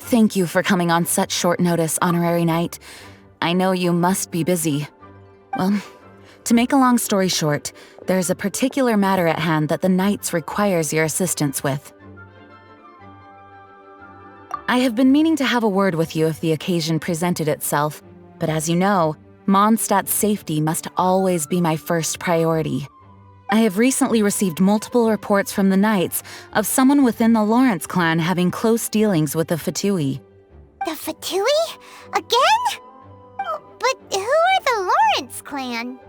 Thank you for coming on such short notice, Honorary Knight. I know you must be busy. Well, to make a long story short, there's a particular matter at hand that the Knights requires your assistance with. I have been meaning to have a word with you if the occasion presented itself, but as you know, Mondstadt's safety must always be my first priority. I have recently received multiple reports from the Knights of someone within the Lawrence clan having close dealings with the Fatui. The Fatui? Again? But who are the Lawrence clan?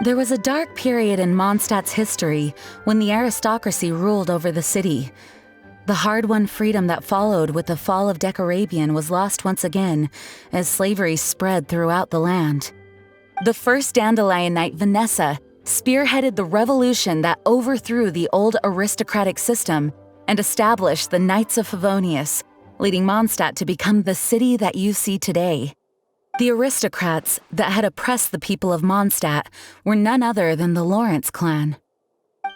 There was a dark period in Mondstadt's history when the aristocracy ruled over the city. The hard-won freedom that followed with the fall of Decorabian was lost once again as slavery spread throughout the land. The first Dandelion Knight, Vanessa, spearheaded the revolution that overthrew the old aristocratic system and established the Knights of Favonius, leading Mondstadt to become the city that you see today. The aristocrats that had oppressed the people of Mondstadt were none other than the Lawrence clan.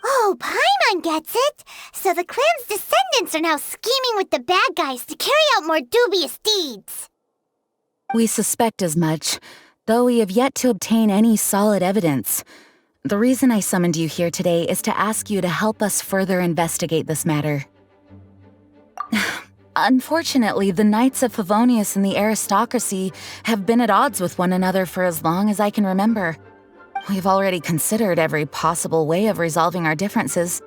Oh, Paimon gets it! So the clan's descendants are now scheming with the bad guys to carry out more dubious deeds. We suspect as much, though we have yet to obtain any solid evidence. The reason I summoned you here today is to ask you to help us further investigate this matter. Unfortunately, the Knights of Favonius and the aristocracy have been at odds with one another for as long as I can remember. We've already considered every possible way of resolving our differences,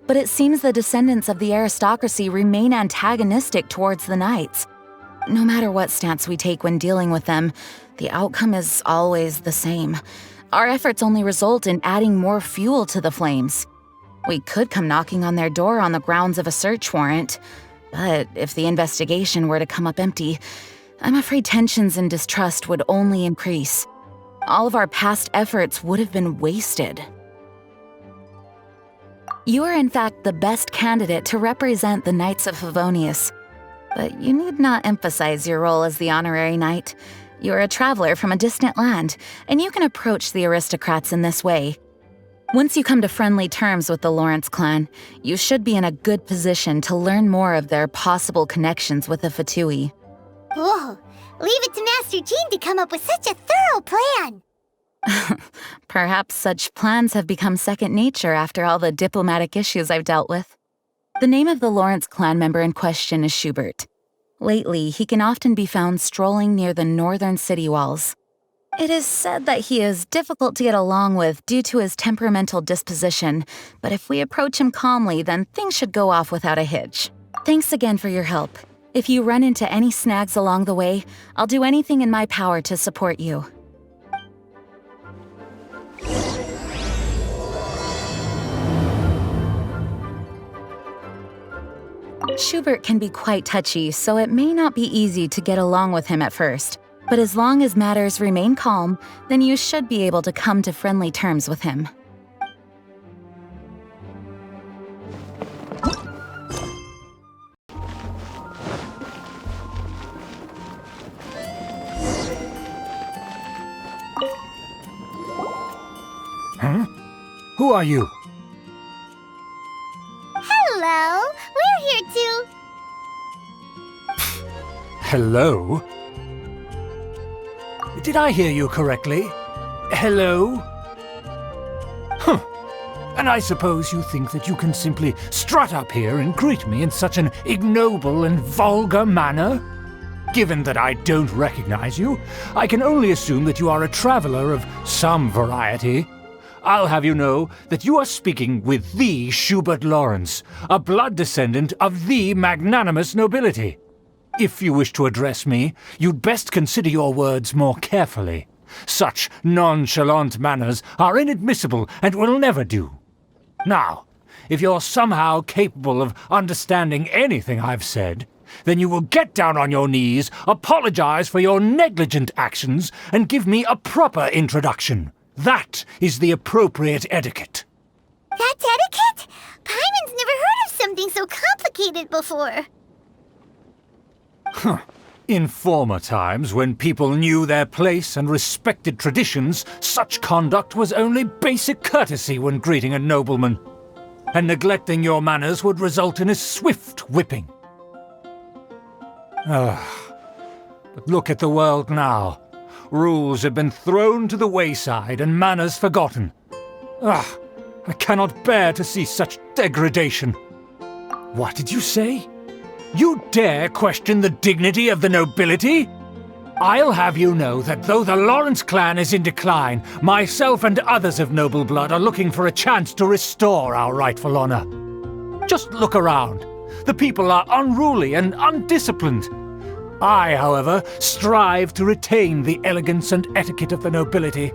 but it seems the descendants of the aristocracy remain antagonistic towards the Knights. No matter what stance we take when dealing with them, the outcome is always the same. Our efforts only result in adding more fuel to the flames. We could come knocking on their door on the grounds of a search warrant, but if the investigation were to come up empty, I'm afraid tensions and distrust would only increase. All of our past efforts would have been wasted. You are in fact the best candidate to represent the Knights of Favonius. But you need not emphasize your role as the honorary knight. You are a traveler from a distant land, and you can approach the aristocrats in this way. Once you come to friendly terms with the Lawrence clan, you should be in a good position to learn more of their possible connections with the Fatui. Whoa, leave it to Master Jean to come up with such a thorough plan! Perhaps such plans have become second nature after all the diplomatic issues I've dealt with. The name of the Lawrence clan member in question is Schubert. Lately, he can often be found strolling near the northern city walls. It is said that he is difficult to get along with due to his temperamental disposition, but if we approach him calmly, then things should go off without a hitch. Thanks again for your help. If you run into any snags along the way, I'll do anything in my power to support you. Schubert can be quite touchy, so it may not be easy to get along with him at first. But as long as matters remain calm, then you should be able to come to friendly terms with him. Huh? Who are you? Hello, we're here to... Hello? Did I hear you correctly? Hello? Huh. And I suppose you think that you can simply strut up here and greet me in such an ignoble and vulgar manner? Given that I don't recognize you, I can only assume that you are a traveler of some variety. I'll have you know that you are speaking with the Schubert Lawrence, a blood descendant of the magnanimous nobility. If you wish to address me, you'd best consider your words more carefully. Such nonchalant manners are inadmissible and will never do. Now, if you're somehow capable of understanding anything I've said, then you will get down on your knees, apologize for your negligent actions, and give me a proper introduction. That is the appropriate etiquette. That's etiquette? Paimon's never heard of something so complicated before. In former times, when people knew their place and respected traditions, such conduct was only basic courtesy when greeting a nobleman. And neglecting your manners would result in a swift whipping. But look at the world now. Rules have been thrown to the wayside and manners forgotten. I cannot bear to see such degradation. What did you say? You dare question the dignity of the nobility? I'll have you know that though the Lawrence clan is in decline, myself and others of noble blood are looking for a chance to restore our rightful honor. Just look around. The people are unruly and undisciplined. I, however, strive to retain the elegance and etiquette of the nobility.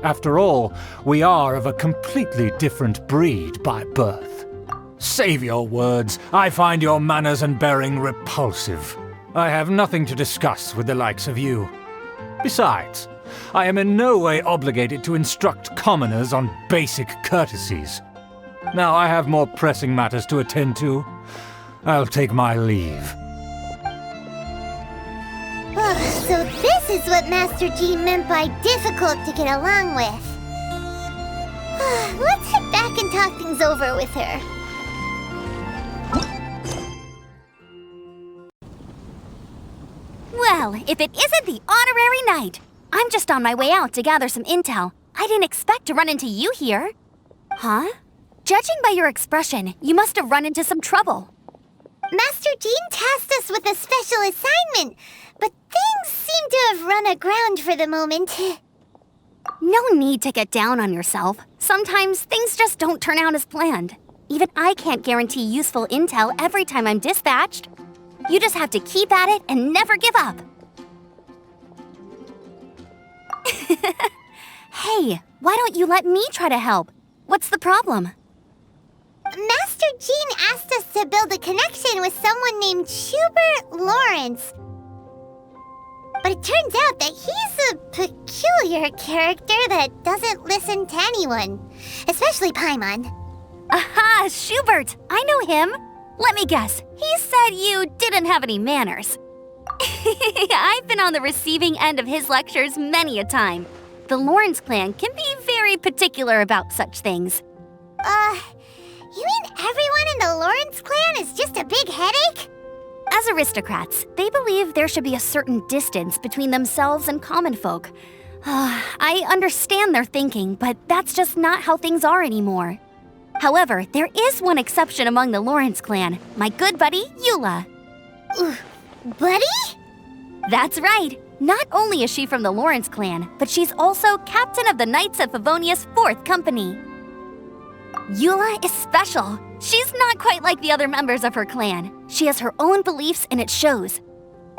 After all, we are of a completely different breed by birth. Save your words. I find your manners and bearing repulsive. I have nothing to discuss with the likes of you. Besides, I am in no way obligated to instruct commoners on basic courtesies. Now I have more pressing matters to attend to. I'll take my leave. So this is what Master G meant by difficult to get along with. Let's head back and talk things over with her. Well, if it isn't the honorary knight! I'm just on my way out to gather some intel. I didn't expect to run into you here. Huh? Judging by your expression, you must have run into some trouble. Master Jean tasked us with a special assignment, but things seem to have run aground for the moment. No need to get down on yourself. Sometimes things just don't turn out as planned. Even I can't guarantee useful intel every time I'm dispatched. You just have to keep at it and never give up. Hey, why don't you let me try to help? What's the problem? Master Jean asked us to build a connection with someone named Schubert Lawrence. But it turns out that he's a peculiar character that doesn't listen to anyone, especially Paimon. Aha, Schubert! I know him. Let me guess, he said you didn't have any manners. I've been on the receiving end of his lectures many a time. The Lawrence clan can be very particular about such things. You mean everyone in the Lawrence clan is just a big headache? As aristocrats, they believe there should be a certain distance between themselves and common folk. I understand their thinking, but that's just not how things are anymore. However, there is one exception among the Lawrence clan, my good buddy, Eula. Buddy? That's right. Not only is she from the Lawrence clan, but she's also captain of the Knights of Favonia's 4th Company. Eula is special. She's not quite like the other members of her clan. She has her own beliefs and it shows.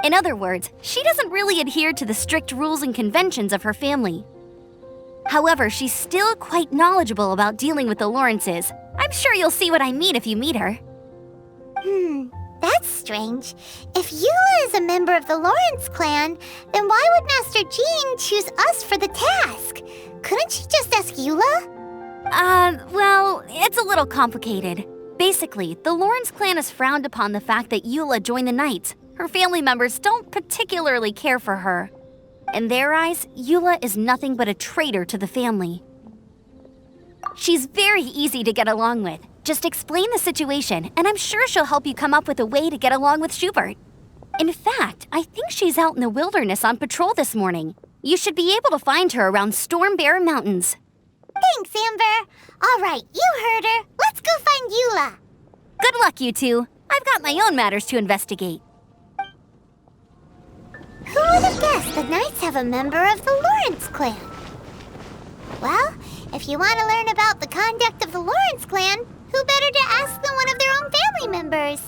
In other words, she doesn't really adhere to the strict rules and conventions of her family. However, she's still quite knowledgeable about dealing with the Lawrences. I'm sure you'll see what I mean if you meet her. That's strange. If Eula is a member of the Lawrence clan, then why would Master Jean choose us for the task? Couldn't she just ask Eula? Well, it's a little complicated. Basically, the Lawrence clan has frowned upon the fact that Eula joined the Knights. Her family members don't particularly care for her. In their eyes, Eula is nothing but a traitor to the family. She's very easy to get along with. Just explain the situation, and I'm sure she'll help you come up with a way to get along with Schubert. In fact, I think she's out in the wilderness on patrol this morning. You should be able to find her around Storm Bear Mountains. Thanks, Amber. All right, you heard her. Let's go find Eula. Good luck, you two. I've got my own matters to investigate. Who would have guessed the Knights have a member of the Lawrence clan? Well, if you want to learn about the conduct of the Lawrence clan, who better to ask than one of their own family members?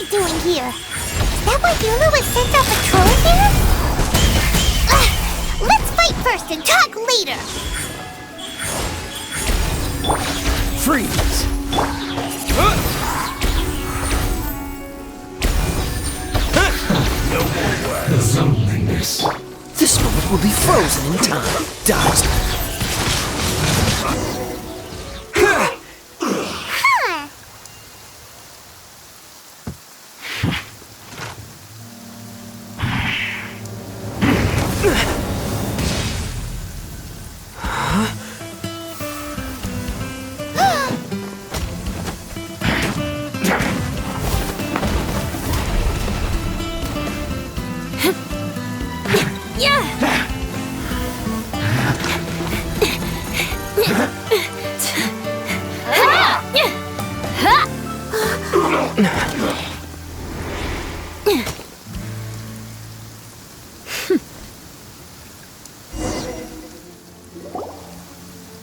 he doing here? Is that why Eula was sent on patrol here? Let's fight first and talk later! Freeze! No more words. Loneliness. This moment will be frozen in time. Dust.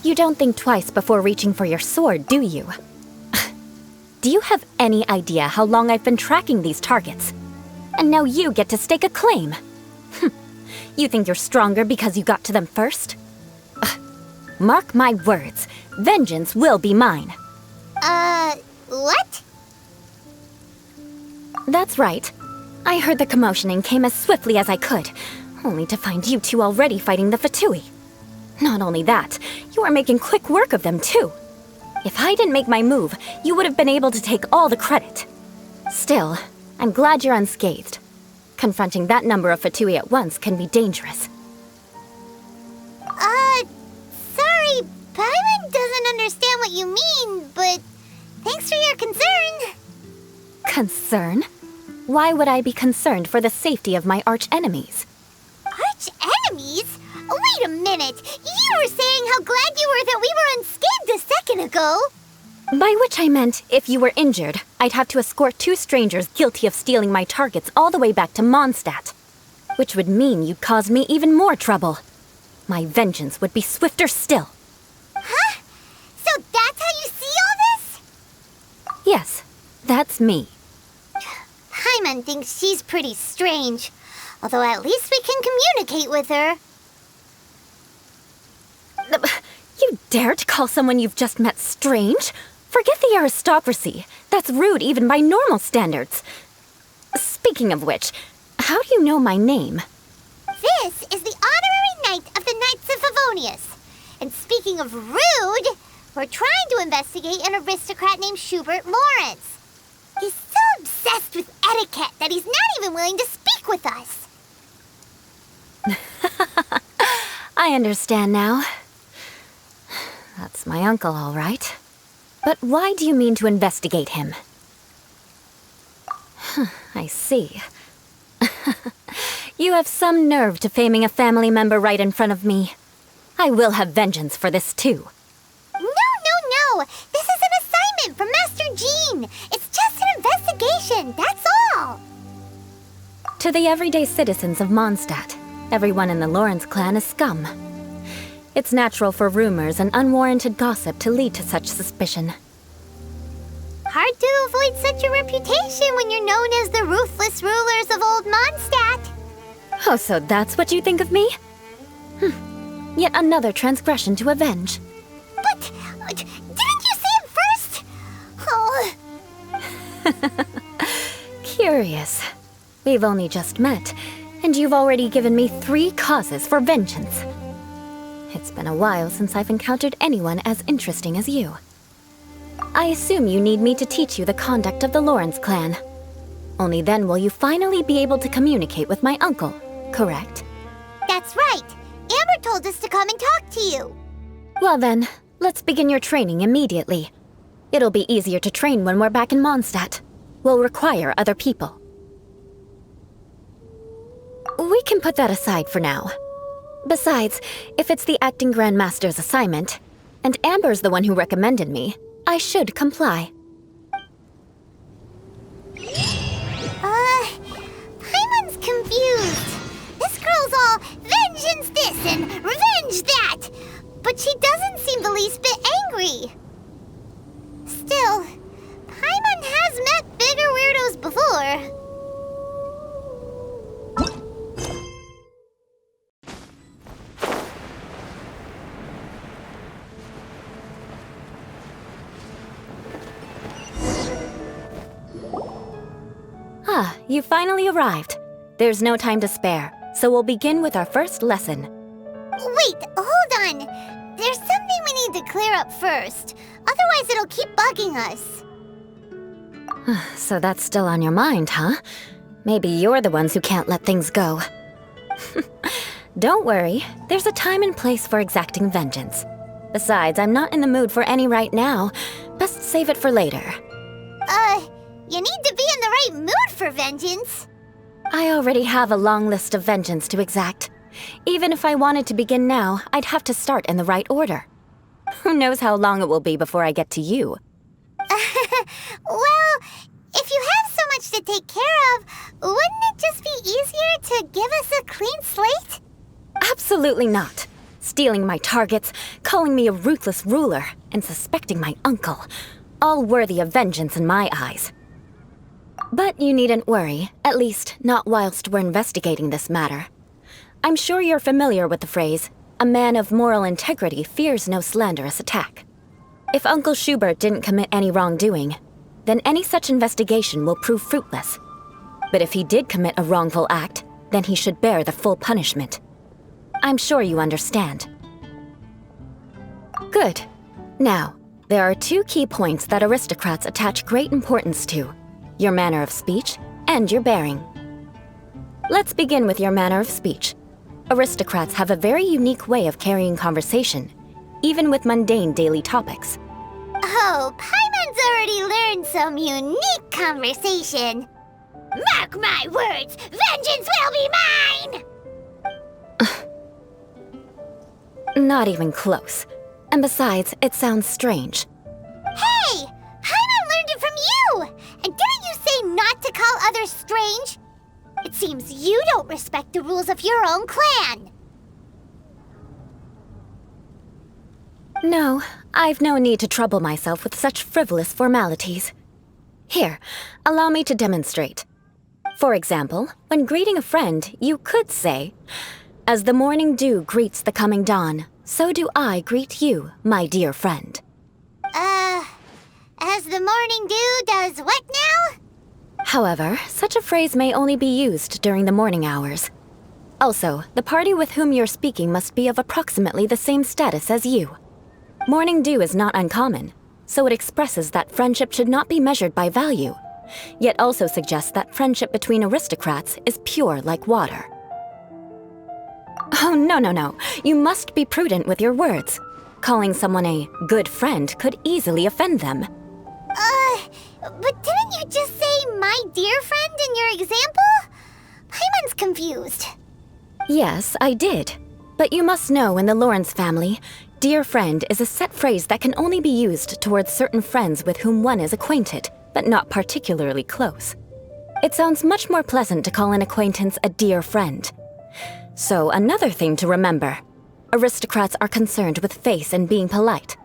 You don't think twice before reaching for your sword, do you? Do you have any idea how long I've been tracking these targets? And now you get to stake a claim. You think you're stronger because you got to them first? Mark my words, vengeance will be mine. What? That's right. I heard the commotion and came as swiftly as I could, only to find you two already fighting the Fatui. Not only that, you are making quick work of them too. If I didn't make my move, you would have been able to take all the credit. Still, I'm glad you're unscathed. Confronting that number of Fatui at once can be dangerous. Sorry, Paimon doesn't understand what you mean, but thanks for your concern. Concern? Why would I be concerned for the safety of my arch-enemies? Arch-enemies? Wait a minute! You were saying how glad you were that we were unscathed a second ago! By which I meant, if you were injured, I'd have to escort two strangers guilty of stealing my targets all the way back to Mondstadt. Which would mean you'd cause me even more trouble. My vengeance would be swifter still. Huh? So that's how you see all this? Yes, that's me. Paimon thinks she's pretty strange. Although at least we can communicate with her. You dare to call someone you've just met strange? Forget the aristocracy. That's rude even by normal standards. Speaking of which, how do you know my name? This is the honorary knight of the Knights of Favonius. And speaking of rude, we're trying to investigate an aristocrat named Schubert Lawrence. He's so obsessed with etiquette that he's not even willing to speak with us. I understand now. That's my uncle, all right. But why do you mean to investigate him? I see. You have some nerve to faming a family member right in front of me. I will have vengeance for this too. No! This is an assignment from Master Jean! It's just an investigation, that's all! To the everyday citizens of Mondstadt, everyone in the Lawrence clan is scum. It's natural for rumors and unwarranted gossip to lead to such suspicion. Hard to avoid such a reputation when you're known as the ruthless rulers of Old Mondstadt. Oh, so that's what you think of me? Yet another transgression to avenge. But, didn't you say it first? Oh. Curious. We've only just met, and you've already given me 3 causes for vengeance. It's been a while since I've encountered anyone as interesting as you. I assume you need me to teach you the conduct of the Lawrence clan. Only then will you finally be able to communicate with my uncle, correct? That's right. Amber told us to come and talk to you. Well then, let's begin your training immediately. It'll be easier to train when we're back in Mondstadt. We'll require other people. We can put that aside for now. Besides, if it's the acting Grandmaster's assignment, and Amber's the one who recommended me, I should comply. Paimon's confused. This girl's all vengeance this and revenge that, but she doesn't seem the least bit angry. Still, Paimon has met bigger weirdos before. Ah, you finally arrived. There's no time to spare, so we'll begin with our first lesson. Wait, hold on. There's something we need to clear up first. Otherwise, it'll keep bugging us. So that's still on your mind, huh? Maybe you're the ones who can't let things go. Don't worry, there's a time and place for exacting vengeance. Besides, I'm not in the mood for any right now. Best save it for later. You need to be in the right mood for vengeance. I already have a long list of vengeance to exact. Even if I wanted to begin now, I'd have to start in the right order. Who knows how long it will be before I get to you? Well, if you have so much to take care of, wouldn't it just be easier to give us a clean slate? Absolutely not. Stealing my targets, calling me a ruthless ruler, and suspecting my uncle. All worthy of vengeance in my eyes. But you needn't worry, at least not whilst we're investigating this matter. I'm sure you're familiar with the phrase, a man of moral integrity fears no slanderous attack. If Uncle Schubert didn't commit any wrongdoing, then any such investigation will prove fruitless. But if he did commit a wrongful act, then he should bear the full punishment. I'm sure you understand. Good. Now, there are two key points that aristocrats attach great importance to: your manner of speech and your bearing. Let's begin with your manner of speech. Aristocrats have a very unique way of carrying conversation, even with mundane daily topics. Oh, Paimon's already learned some unique conversation. Mark my words, vengeance will be mine! Not even close. And besides, it sounds strange. Hey! Paimon learned it from you! And didn't you say not to call others strange? It seems you don't respect the rules of your own clan. No, I've no need to trouble myself with such frivolous formalities. Here, allow me to demonstrate. For example, when greeting a friend, you could say, "As the morning dew greets the coming dawn, so do I greet you, my dear friend." As the morning dew does what now? However, such a phrase may only be used during the morning hours. Also, the party with whom you're speaking must be of approximately the same status as you. Morning dew is not uncommon, so it expresses that friendship should not be measured by value, yet also suggests that friendship between aristocrats is pure like water. Oh, no. You must be prudent with your words. Calling someone a good friend could easily offend them. But didn't you just say my dear friend in your example? Paimon's confused. Yes, I did. But you must know in the Lawrence family, dear friend is a set phrase that can only be used towards certain friends with whom one is acquainted, but not particularly close. It sounds much more pleasant to call an acquaintance a dear friend. So another thing to remember, aristocrats are concerned with face and being polite.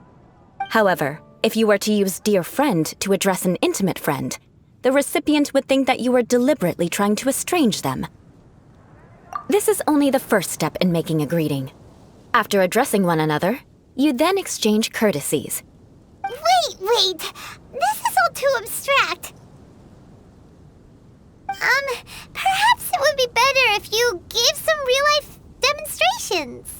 However, if you were to use dear friend to address an intimate friend, the recipient would think that you were deliberately trying to estrange them. This is only the first step in making a greeting. After addressing one another, you then exchange courtesies. Wait! This is all too abstract. Perhaps it would be better if you gave some real-life demonstrations.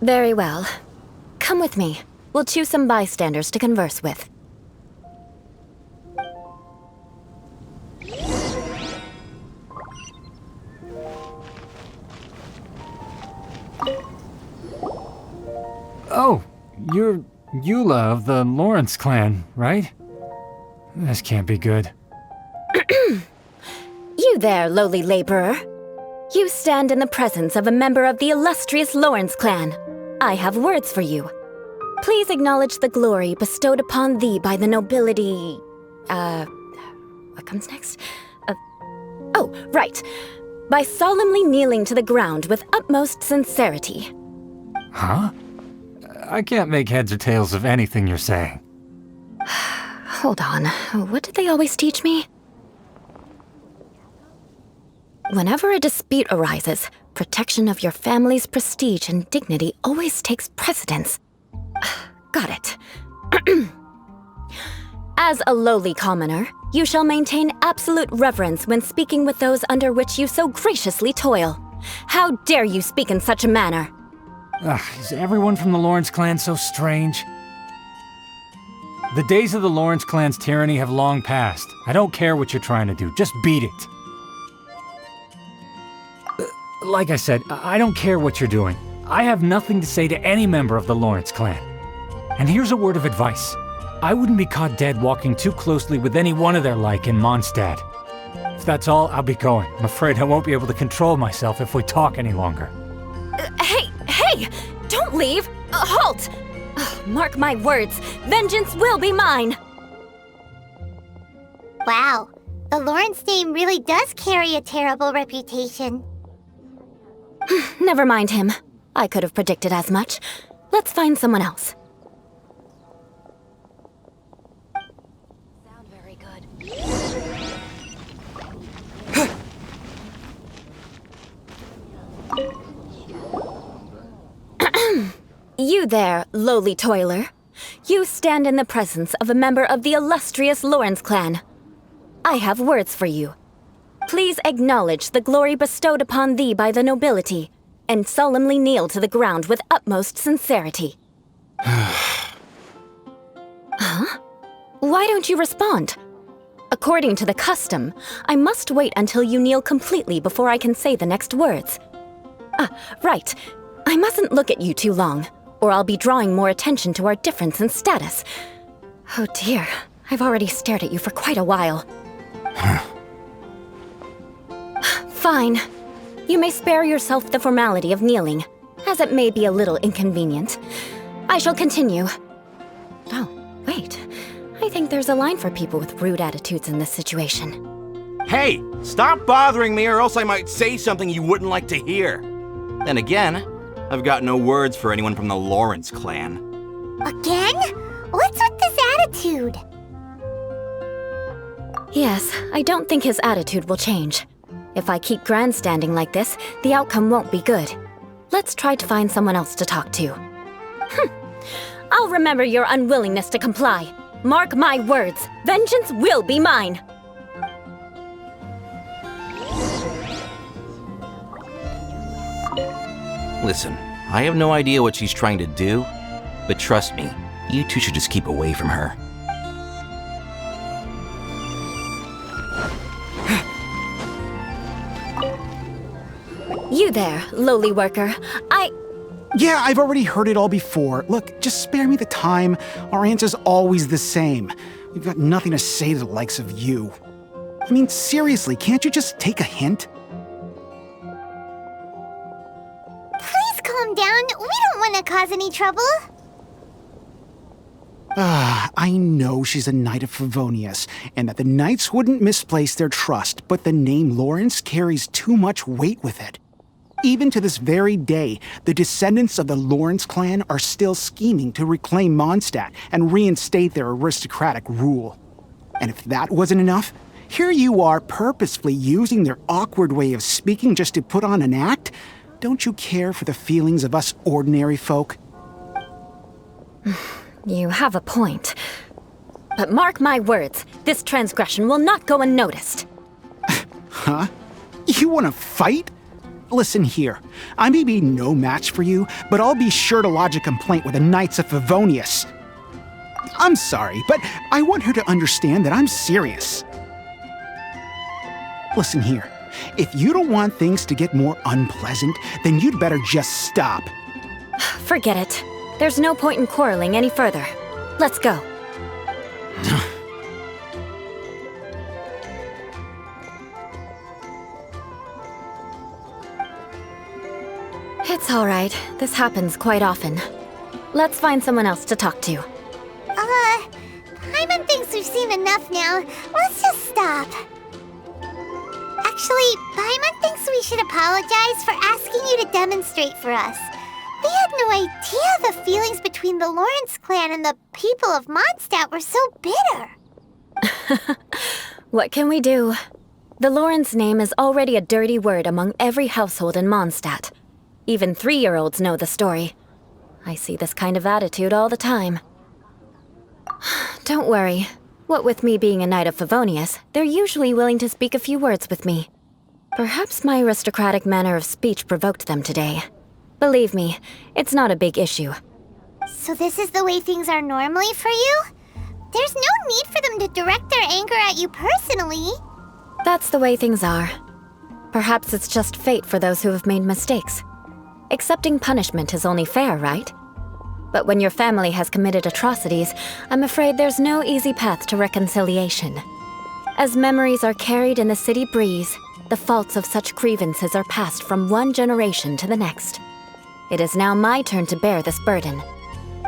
Very well. Come with me. We'll choose some bystanders to converse with. Oh, you're Eula of the Lawrence clan, right? This can't be good. You there, lowly laborer. You stand in the presence of a member of the illustrious Lawrence clan. I have words for you. Please acknowledge the glory bestowed upon thee by the nobility... What comes next? Oh, right. By solemnly kneeling to the ground with utmost sincerity. Huh? I can't make heads or tails of anything you're saying. Hold on. What did they always teach me? Whenever a dispute arises, protection of your family's prestige and dignity always takes precedence. got it. As a lowly commoner, you shall maintain absolute reverence when speaking with those under which you so graciously toil. How dare you speak in such a manner? Is everyone from the Lawrence clan so strange? The days of the Lawrence clan's tyranny have long passed. I don't care what you're trying to do, just beat it. Like I said, I don't care what you're doing. I have nothing to say to any member of the Lawrence clan. And here's a word of advice. I wouldn't be caught dead walking too closely with any one of their like in Mondstadt. If that's all, I'll be going. I'm afraid I won't be able to control myself if we talk any longer. Hey! Don't leave! Halt! Mark my words, vengeance will be mine! Wow, the Lawrence name really does carry a terrible reputation. Never mind him. I could have predicted as much. Let's find someone else. Sound very good. You there, lowly toiler. You stand in the presence of a member of the illustrious Lawrence clan. I have words for you. Please acknowledge the glory bestowed upon thee by the nobility, and solemnly kneel to the ground with utmost sincerity. Huh? Why don't you respond? According to the custom, I must wait until you kneel completely before I can say the next words. Right. I mustn't look at you too long, or I'll be drawing more attention to our difference in status. Oh dear, I've already stared at you for quite a while. Fine. You may spare yourself the formality of kneeling, as it may be a little inconvenient. I shall continue. Oh, wait. I think there's a line for people with rude attitudes in this situation. Hey, stop bothering me or else I might say something you wouldn't like to hear. Then again, I've got no words for anyone from the Lawrence clan. Again? What's with this attitude? Yes, I don't think his attitude will change. If I keep grandstanding like this, the outcome won't be good. Let's try to find someone else to talk to. I'll remember your unwillingness to comply. Mark my words, vengeance will be mine! Listen, I have no idea what she's trying to do, but trust me, you two should just keep away from her. You there, lowly worker. Yeah, I've already heard it all before. Look, just spare me the time. Our answer's always the same. We've got nothing to say to the likes of you. I mean, seriously, can't you just take a hint? Please calm down. We don't want to cause any trouble. I know she's a Knight of Favonius, and that the Knights wouldn't misplace their trust, but the name Lawrence carries too much weight with it. Even to this very day, the descendants of the Lawrence clan are still scheming to reclaim Mondstadt and reinstate their aristocratic rule. And if that wasn't enough, here you are purposefully using their awkward way of speaking just to put on an act? Don't you care for the feelings of us ordinary folk? You have a point. But mark my words, this transgression will not go unnoticed. Huh? You want to fight? Listen here, I may be no match for you, but I'll be sure to lodge a complaint with the Knights of Favonius. I'm sorry, but I want her to understand that I'm serious. Listen here, if you don't want things to get more unpleasant, then you'd better just stop. Forget it. There's no point in quarreling any further. Let's go. It's all right. This happens quite often. Let's find someone else to talk to. Paimon thinks we've seen enough now. Let's just stop. Actually, Paimon thinks we should apologize for asking you to demonstrate for us. We had no idea the feelings between the Lawrence clan and the people of Mondstadt were so bitter. What can we do? The Lawrence name is already a dirty word among every household in Mondstadt. Even 3-year-olds know the story. I see this kind of attitude all the time. Don't worry. What with me being a Knight of Favonius, they're usually willing to speak a few words with me. Perhaps my aristocratic manner of speech provoked them today. Believe me, it's not a big issue. So this is the way things are normally for you? There's no need for them to direct their anger at you personally. That's the way things are. Perhaps it's just fate for those who have made mistakes. Accepting punishment is only fair, right? But when your family has committed atrocities, I'm afraid there's no easy path to reconciliation. As memories are carried in the city breeze, the faults of such grievances are passed from one generation to the next. It is now my turn to bear this burden.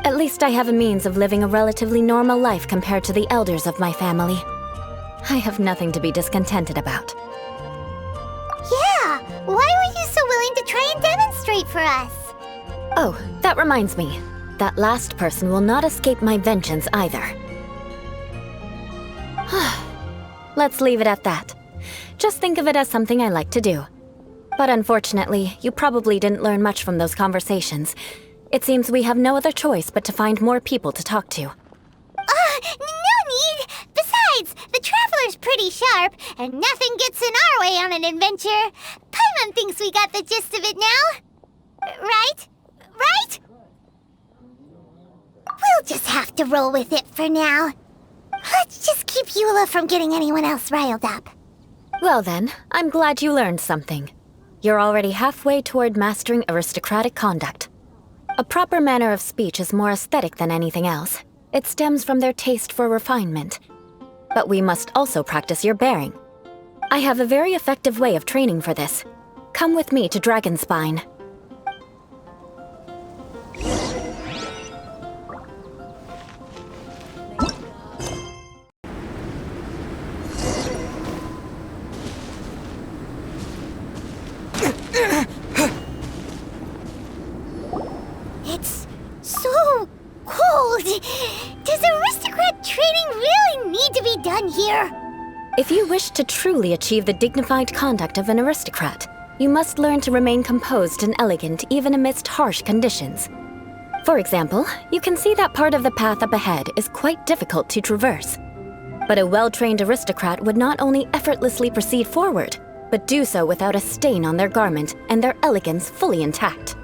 At least I have a means of living a relatively normal life compared to the elders of my family. I have nothing to be discontented about. Yeah, why were you so willing to try and demonstrate for us? Oh, that reminds me. That last person will not escape my vengeance either. Let's leave it at that. Just think of it as something I like to do. But unfortunately, you probably didn't learn much from those conversations. It seems we have no other choice but to find more people to talk to. No need! Besides, the Traveler's pretty sharp, and nothing gets in our way on an adventure. Paimon thinks we got the gist of it now. Right? Right? We'll just have to roll with it for now. Let's just keep Eula from getting anyone else riled up. Well then, I'm glad you learned something. You're already halfway toward mastering aristocratic conduct. A proper manner of speech is more aesthetic than anything else. It stems from their taste for refinement. But we must also practice your bearing. I have a very effective way of training for this. Come with me to Dragonspine. It's so cold. Does aristocrat training really need to be done here? If you wish to truly achieve the dignified conduct of an aristocrat, you must learn to remain composed and elegant even amidst harsh conditions. For example, you can see that part of the path up ahead is quite difficult to traverse. But a well-trained aristocrat would not only effortlessly proceed forward, but do so without a stain on their garment and their elegance fully intact.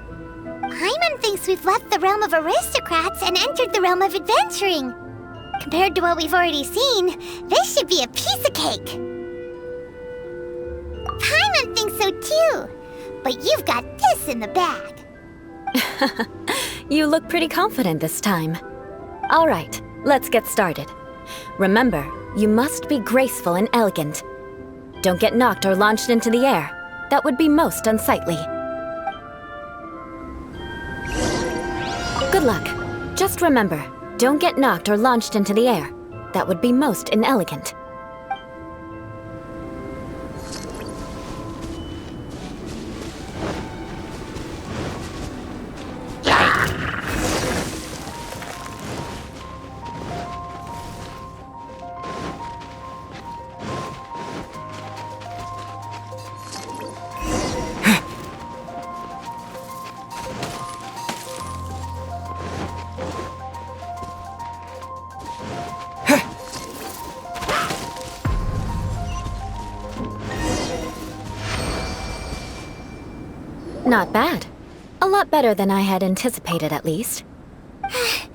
Paimon thinks we've left the realm of aristocrats and entered the realm of adventuring. Compared to what we've already seen, this should be a piece of cake. Paimon thinks so too, but you've got this in the bag. You look pretty confident this time. All right, let's get started. Remember, you must be graceful and elegant. Don't get knocked or launched into the air. That would be most unsightly. Good luck. Just remember, don't get knocked or launched into the air. That would be most inelegant. Not bad. A lot better than I had anticipated, at least. Paimon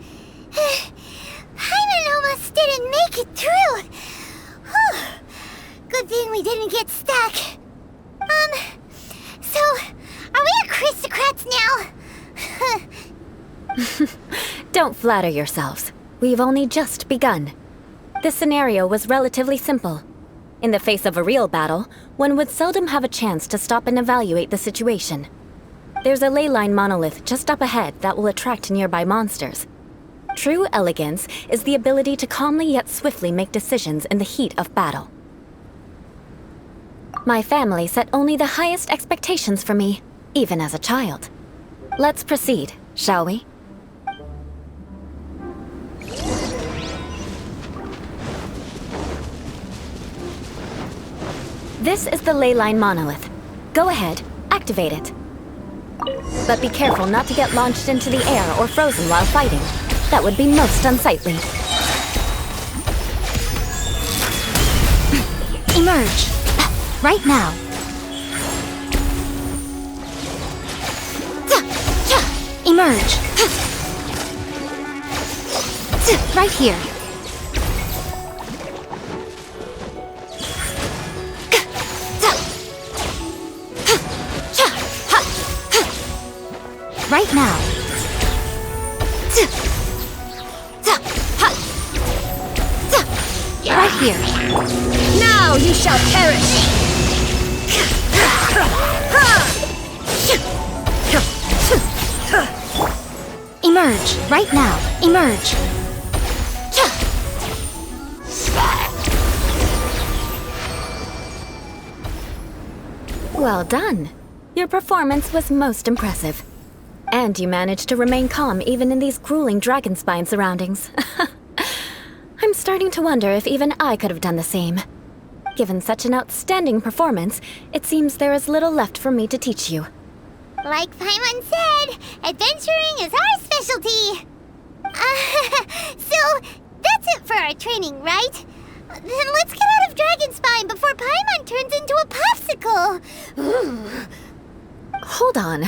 almost didn't make it through. Whew. Good thing we didn't get stuck. So, are we aristocrats now? Don't flatter yourselves. We've only just begun. This scenario was relatively simple. In the face of a real battle, one would seldom have a chance to stop and evaluate the situation. There's a ley line monolith just up ahead that will attract nearby monsters. True elegance is the ability to calmly yet swiftly make decisions in the heat of battle. My family set only the highest expectations for me, even as a child. Let's proceed, shall we? This is the ley line monolith. Go ahead, activate it. But be careful not to get launched into the air or frozen while fighting. That would be most unsightly. Emerge. Right now. Emerge. Right here. Right now. Right here. Now you shall perish. Emerge. Right now. Emerge. Well done. Your performance was most impressive. And you managed to remain calm even in these grueling dragon spine surroundings. I'm starting to wonder if even I could have done the same. Given such an outstanding performance, it seems there is little left for me to teach you. Like Paimon said, adventuring is our specialty. So, that's it for our training, right? Then let's get out of Dragon Spine before Paimon turns into a popsicle. Hold on.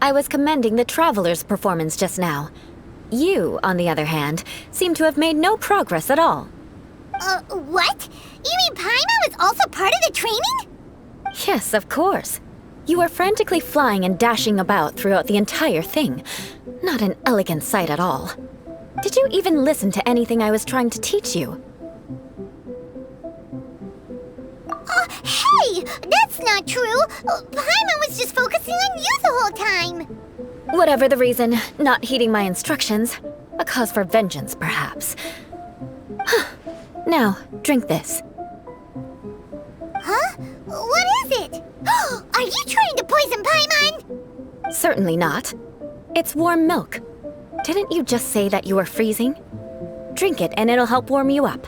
I was commending the Traveler's performance just now. You, on the other hand, seem to have made no progress at all. What? You mean Paimon was also part of the training? Yes, of course. You were frantically flying and dashing about throughout the entire thing. Not an elegant sight at all. Did you even listen to anything I was trying to teach you? Hey! That's not true! Paimon was just focusing on you the whole time! Whatever the reason, not heeding my instructions. A cause for vengeance, perhaps. Now, drink this. Huh? What is it? Are you trying to poison Paimon? Certainly not. It's warm milk. Didn't you just say that you were freezing? Drink it and it'll help warm you up.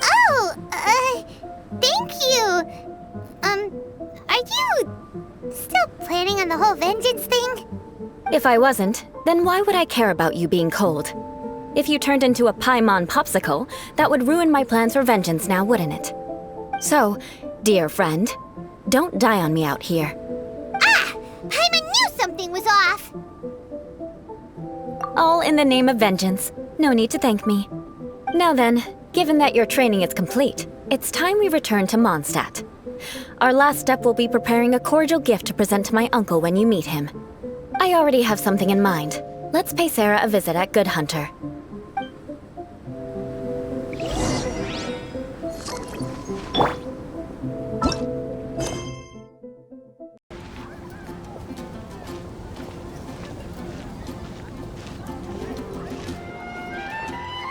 Oh, thank you. Are you still planning on the whole vengeance thing? If I wasn't, then why would I care about you being cold? If you turned into a Paimon popsicle, that would ruin my plans for vengeance now, wouldn't it? So, dear friend, don't die on me out here. Ah! Paimon knew something was off! All in the name of vengeance. No need to thank me. Now then, given that your training is complete, it's time we return to Mondstadt. Our last step will be preparing a cordial gift to present to my uncle when you meet him. I already have something in mind. Let's pay Sarah a visit at Good Hunter.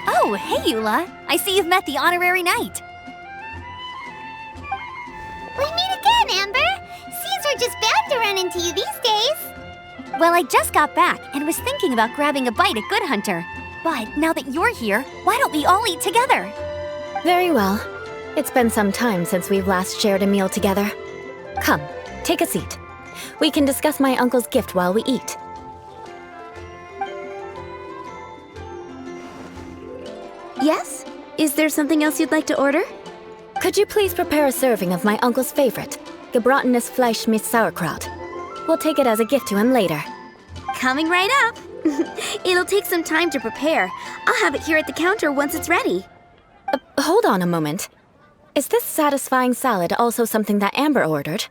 Oh, hey, Eula. I see you've met the honorary knight. We meet again, Amber! Seems we're just bound to run into you these days. Well, I just got back and was thinking about grabbing a bite at Good Hunter. But now that you're here, why don't we all eat together? Very well. It's been some time since we've last shared a meal together. Come, take a seat. We can discuss my uncle's gift while we eat. Yes? Is there something else you'd like to order? Could you please prepare a serving of my uncle's favorite, gebratenes Fleisch mit Sauerkraut? We'll take it as a gift to him later. Coming right up. It'll take some time to prepare. I'll have it here at the counter once it's ready. Hold on a moment. Is this satisfying salad also something that Amber ordered?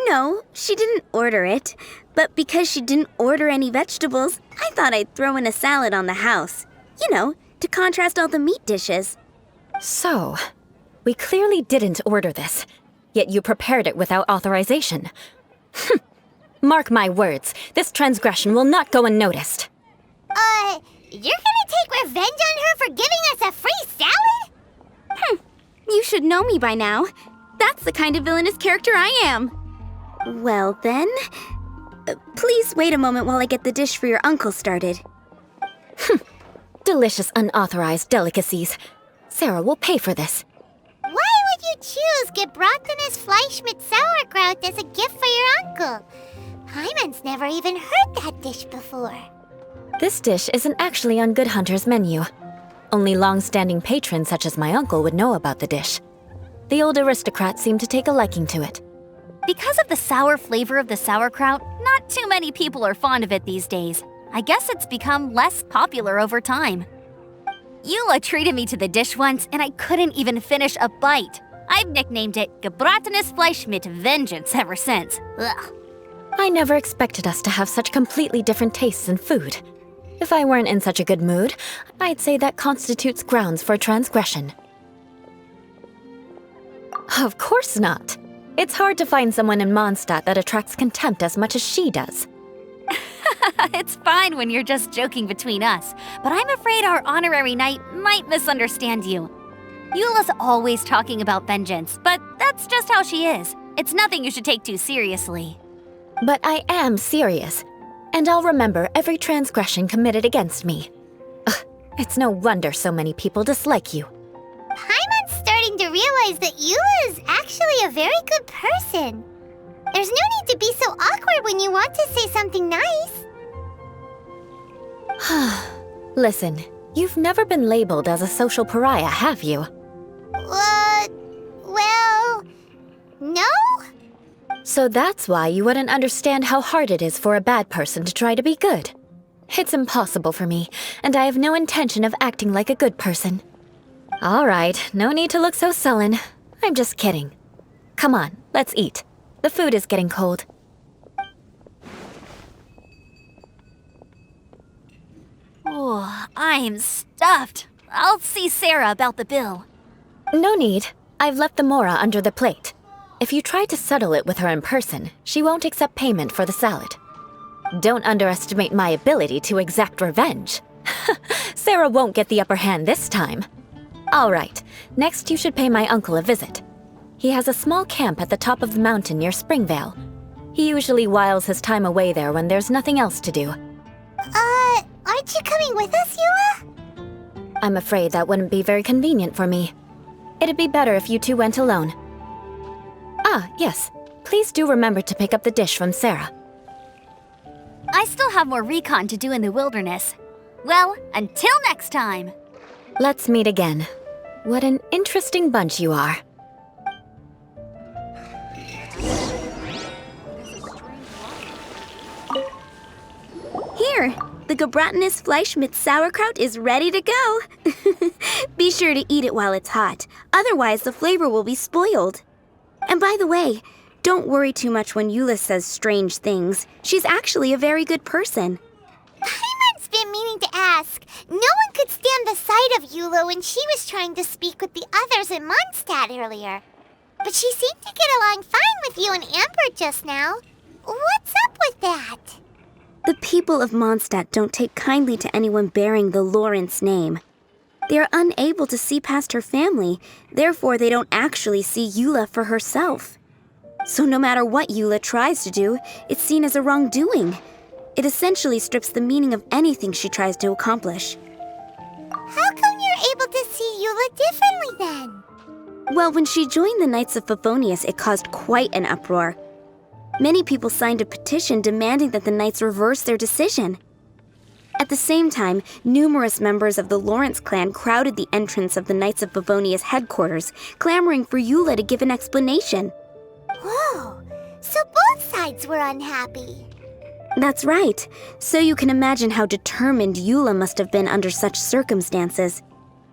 No, she didn't order it. But because she didn't order any vegetables, I thought I'd throw in a salad on the house. You know, to contrast all the meat dishes. So, we clearly didn't order this, yet you prepared it without authorization. Mark my words, this transgression will not go unnoticed. You're gonna take revenge on her for giving us a free salad? You should know me by now. That's the kind of villainous character I am. Well then, please wait a moment while I get the dish for your uncle started. Delicious unauthorized delicacies. Sarah will pay for this. Why would you choose gebratenes Fleisch mit Sauerkraut as a gift for your uncle? Paimon's never even heard that dish before. This dish isn't actually on Good Hunter's menu. Only long-standing patrons such as my uncle would know about the dish. The old aristocrat seemed to take a liking to it. Because of the sour flavor of the sauerkraut, not too many people are fond of it these days. I guess it's become less popular over time. Eula treated me to the dish once, and I couldn't even finish a bite. I've nicknamed it Gebratenes Fleisch mit Vengeance ever since. Ugh. I never expected us to have such completely different tastes in food. If I weren't in such a good mood, I'd say that constitutes grounds for transgression. Of course not. It's hard to find someone in Mondstadt that attracts contempt as much as she does. It's fine when you're just joking between us, but I'm afraid our honorary knight might misunderstand you. Eula's always talking about vengeance, but that's just how she is. It's nothing you should take too seriously. But I am serious, and I'll remember every transgression committed against me. Ugh, it's no wonder so many people dislike you. Paimon's starting to realize that Eula is actually a very good person. There's no need to be so awkward when you want to say something nice. Listen, you've never been labeled as a social pariah, have you? Well, no? So that's why you wouldn't understand how hard it is for a bad person to try to be good. It's impossible for me, and I have no intention of acting like a good person. All right, no need to look so sullen. I'm just kidding. Come on, let's eat. The food is getting cold. Oh, I'm stuffed. I'll see Sarah about the bill. No need. I've left the mora under the plate. If you try to settle it with her in person, she won't accept payment for the salad. Don't underestimate my ability to exact revenge. Sarah won't get the upper hand this time. All right, next you should pay my uncle a visit. He has a small camp at the top of the mountain near Springvale. He usually whiles his time away there when there's nothing else to do. Aren't you coming with us, Eula? I'm afraid that wouldn't be very convenient for me. It'd be better if you two went alone. Ah, yes. Please do remember to pick up the dish from Sarah. I still have more recon to do in the wilderness. Well, until next time. Let's meet again. What an interesting bunch you are. Here, the Gebratenes Fleisch mit Sauerkraut is ready to go. Be sure to eat it while it's hot, otherwise the flavor will be spoiled. And by the way, don't worry too much when Eula says strange things. She's actually a very good person. Paimon's been meaning to ask. No one could stand the sight of Eula when she was trying to speak with the others in Mondstadt earlier. But she seemed to get along fine with you and Amber just now. What's up with that? The people of Mondstadt don't take kindly to anyone bearing the Lawrence name. They are unable to see past her family, therefore they don't actually see Eula for herself. So no matter what Eula tries to do, it's seen as a wrongdoing. It essentially strips the meaning of anything she tries to accomplish. How come you're able to see Eula differently then? Well, when she joined the Knights of Favonius, it caused quite an uproar. Many people signed a petition demanding that the Knights reverse their decision. At the same time, numerous members of the Lawrence clan crowded the entrance of the Knights of Favonius headquarters, clamoring for Eula to give an explanation. Whoa, so both sides were unhappy. That's right. So you can imagine how determined Eula must have been under such circumstances.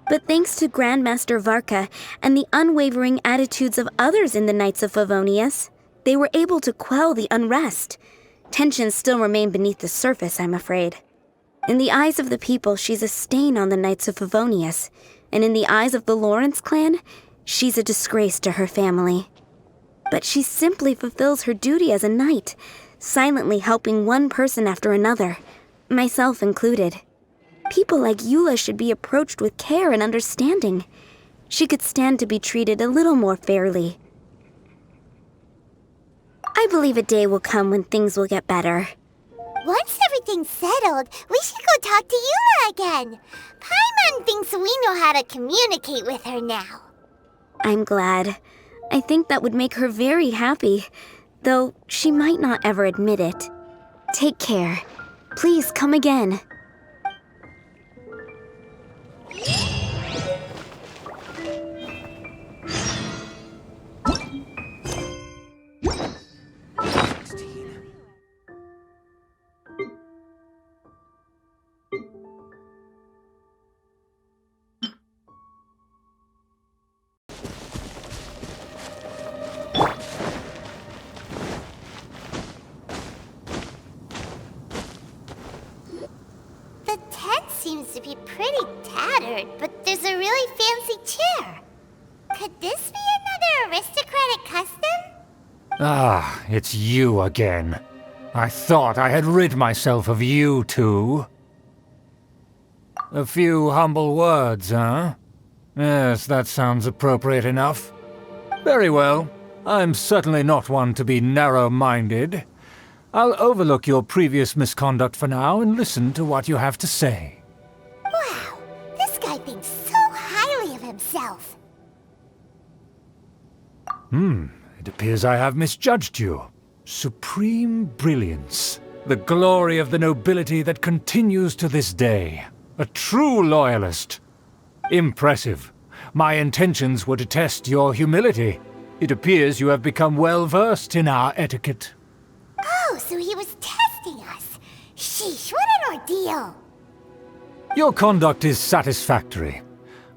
But thanks to Grandmaster Varka and the unwavering attitudes of others in the Knights of Favonius, they were able to quell the unrest. Tensions still remain beneath the surface, I'm afraid. In the eyes of the people, she's a stain on the Knights of Favonius, and in the eyes of the Lawrence clan, she's a disgrace to her family. But she simply fulfills her duty as a knight, silently helping one person after another, myself included. People like Eula should be approached with care and understanding. She could stand to be treated a little more fairly. I believe a day will come when things will get better. Once everything's settled, we should go talk to Eula again. Paimon thinks we know how to communicate with her now. I'm glad. I think that would make her very happy. though she might not ever admit it. Take care. Please come again. The tent seems to be pretty tattered, but there's a really fancy chair. Could this be another aristocratic custom? Ah, it's you again. I thought I had rid myself of you two. A few humble words, huh? Yes, that sounds appropriate enough. Very well. I'm certainly not one to be narrow-minded. I'll overlook your previous misconduct for now and listen to what you have to say. Wow, this guy thinks so highly of himself. It appears I have misjudged you. Supreme brilliance. The glory of the nobility that continues to this day. A true loyalist. Impressive. My intentions were to test your humility. It appears you have become well-versed in our etiquette. Oh, so he was testing us. Sheesh, what an ordeal. Your conduct is satisfactory.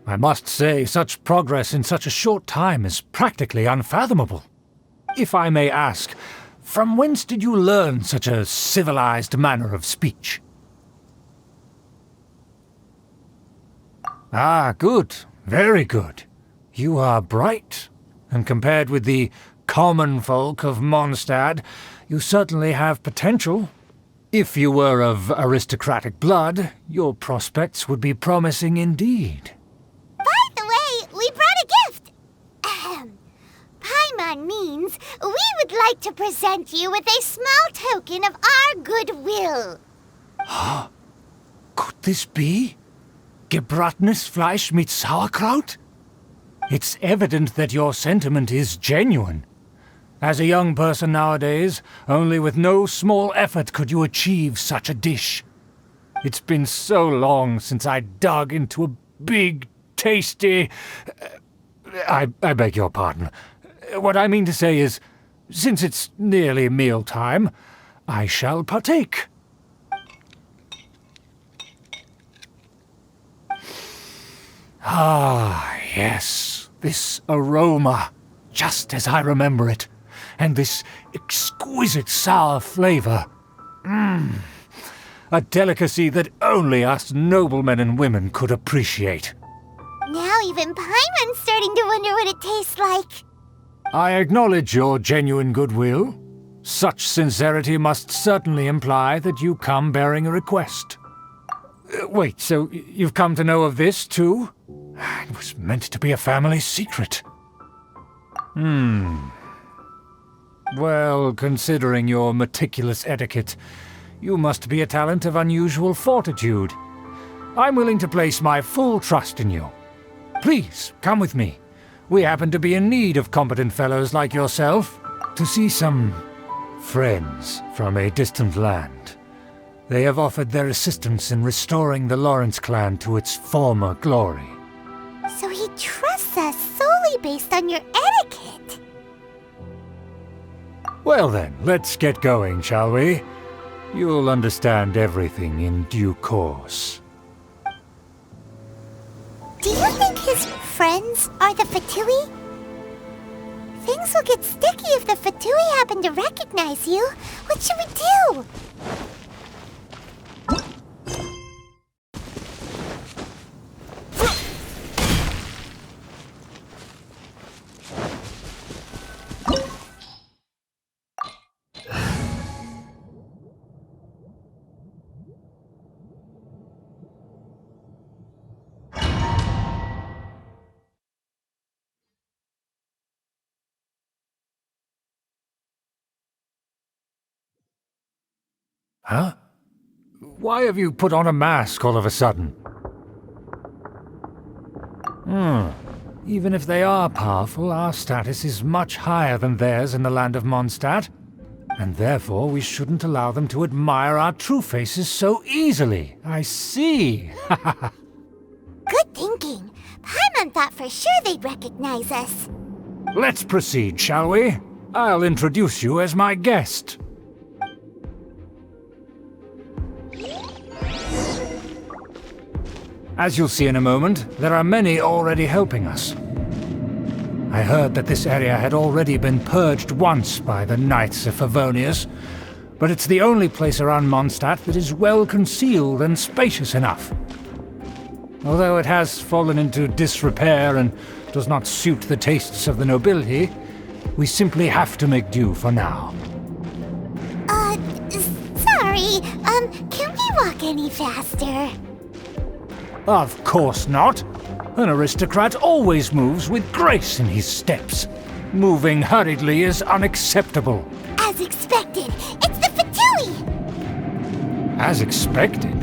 I must say, such progress in such a short time is practically unfathomable. If I may ask, from whence did you learn such a civilized manner of speech? Ah, good. Very good. You are bright, and compared with the common folk of Mondstadt, you certainly have potential. If you were of aristocratic blood, your prospects would be promising indeed. By the way, we brought a gift. Ahem. Paimon means we would like to present you with a small token of our goodwill. Could this be? Gebratenes Fleisch mit Sauerkraut? It's evident that your sentiment is genuine. As a young person nowadays, only with no small effort could you achieve such a dish. It's been so long since I dug into a big, tasty... I beg your pardon. What I mean to say is, since it's nearly mealtime, I shall partake. Ah, yes, this aroma, just as I remember it, and this exquisite sour flavor. A delicacy that only us noblemen and women could appreciate. Now even Paimon's starting to wonder what it tastes like. I acknowledge your genuine goodwill. Such sincerity must certainly imply that you come bearing a request. Wait, so you've come to know of this, too? It was meant to be a family secret. Well, considering your meticulous etiquette, you must be a talent of unusual fortitude. I'm willing to place my full trust in you. Please, come with me. We happen to be in need of competent fellows like yourself to see some friends from a distant land. They have offered their assistance in restoring the Lawrence clan to its former glory. So he trusts us solely based on your etiquette. Well then, let's get going, shall we? You'll understand everything in due course. Do you think his friends are the Fatui? Things will get sticky if the Fatui happen to recognize you. What should we do? Huh? Why have you put on a mask all of a sudden? Even if they are powerful, our status is much higher than theirs in the land of Mondstadt, and therefore we shouldn't allow them to admire our true faces so easily. I see. Good thinking. Paimon thought for sure they'd recognize us. Let's proceed, shall we? I'll introduce you as my guest. As you'll see in a moment, there are many already helping us. I heard that this area had already been purged once by the Knights of Favonius, but it's the only place around Mondstadt that is well concealed and spacious enough. Although it has fallen into disrepair and does not suit the tastes of the nobility, we simply have to make do for now. Sorry, can we walk any faster? Of course not. An aristocrat always moves with grace in his steps. Moving hurriedly is unacceptable. As expected, it's the Fatui! As expected?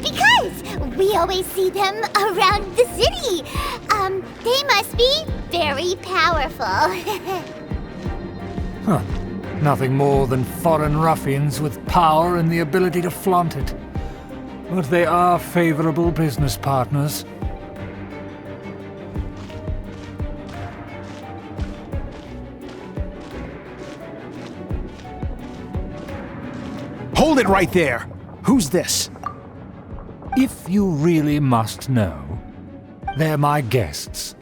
Because we always see them around the city. They must be very powerful. Huh. Nothing more than foreign ruffians with power and the ability to flaunt it. But they are favorable business partners. Hold it right there! Who's this? If you really must know, they're my guests.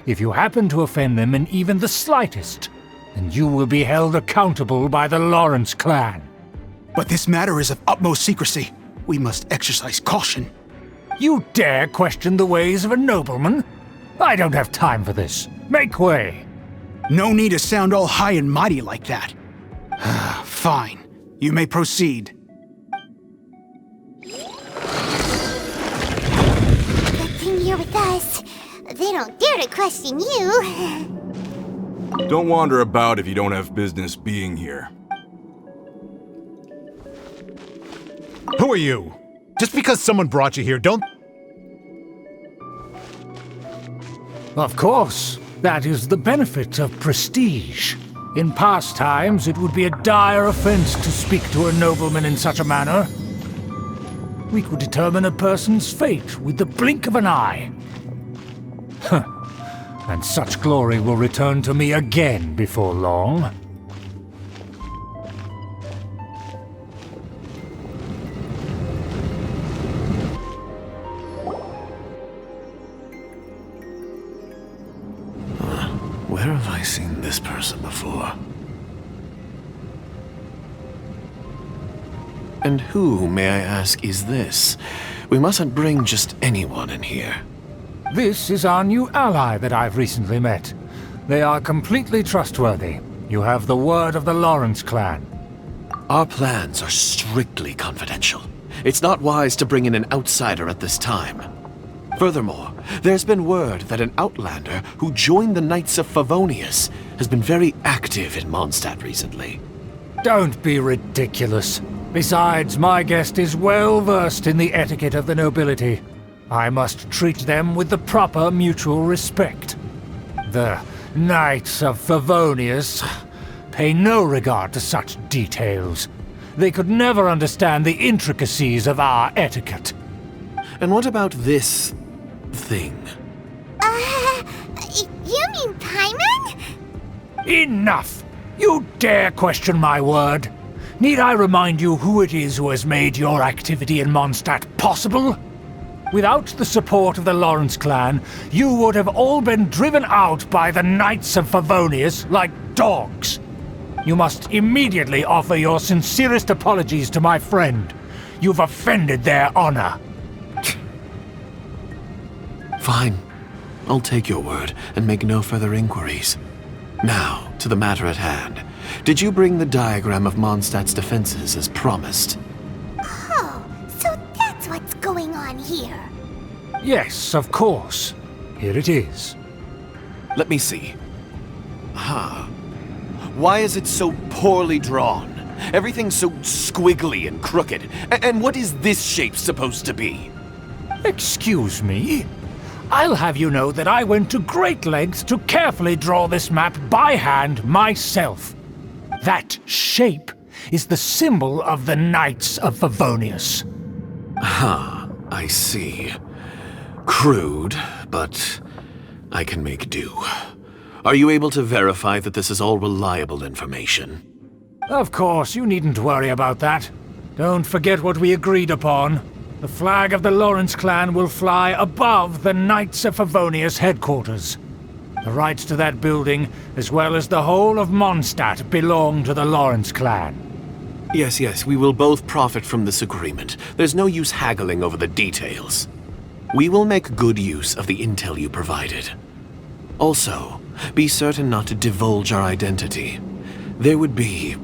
If you happen to offend them in even the slightest, then you will be held accountable by the Lawrence clan. But this matter is of utmost secrecy. We must exercise caution. You dare question the ways of a nobleman? I don't have time for this. Make way! No need to sound all high and mighty like that. Fine. You may proceed. Good thing you're with us. They don't dare to question you. Don't wander about if you don't have business being here. Who are you? Just because someone brought you here, don't... Of course. That is the benefit of prestige. In past times, it would be a dire offense to speak to a nobleman in such a manner. We could determine a person's fate with the blink of an eye. Huh. And such glory will return to me again before long. Where have I seen this person before? And who, may I ask, is this? We mustn't bring just anyone in here. This is our new ally that I've recently met. They are completely trustworthy. You have the word of the Lawrence clan. Our plans are strictly confidential. It's not wise to bring in an outsider at this time. Furthermore, there's been word that an outlander who joined the Knights of Favonius has been very active in Mondstadt recently. Don't be ridiculous. Besides, my guest is well versed in the etiquette of the nobility. I must treat them with the proper mutual respect. The Knights of Favonius pay no regard to such details. They could never understand the intricacies of our etiquette. And what about this thing? You mean Paimon? Enough! You dare question my word? Need I remind you who it is who has made your activity in Mondstadt possible? Without the support of the Lawrence clan, you would have all been driven out by the Knights of Favonius like dogs. You must immediately offer your sincerest apologies to my friend. You've offended their honor. Fine. I'll take your word and make no further inquiries. Now, to the matter at hand. Did you bring the diagram of Mondstadt's defenses as promised? Oh, so that's what's going on here. Yes, of course. Here it is. Let me see. Why is it so poorly drawn? Everything's so squiggly and crooked. And what is this shape supposed to be? Excuse me? I'll have you know that I went to great lengths to carefully draw this map by hand myself. That shape is the symbol of the Knights of Favonius. I see. Crude, but I can make do. Are you able to verify that this is all reliable information? Of course, you needn't worry about that. Don't forget what we agreed upon. The flag of the Lawrence clan will fly above the Knights of Favonius headquarters. The rights to that building, as well as the whole of Mondstadt, belong to the Lawrence clan. Yes, we will both profit from this agreement. There's no use haggling over the details. We will make good use of the intel you provided. Also, be certain not to divulge our identity. There would be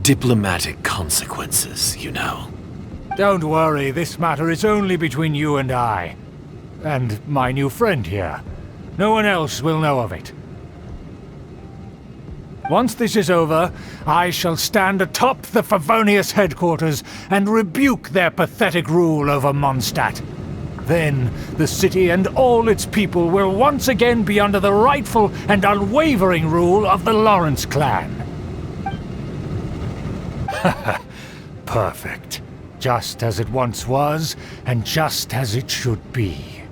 diplomatic consequences, you know. Don't worry, this matter is only between you and I. And my new friend here. No one else will know of it. Once this is over, I shall stand atop the Favonius headquarters and rebuke their pathetic rule over Mondstadt. Then, the city and all its people will once again be under the rightful and unwavering rule of the Lawrence clan. Perfect. Just as it once was, and just as it should be.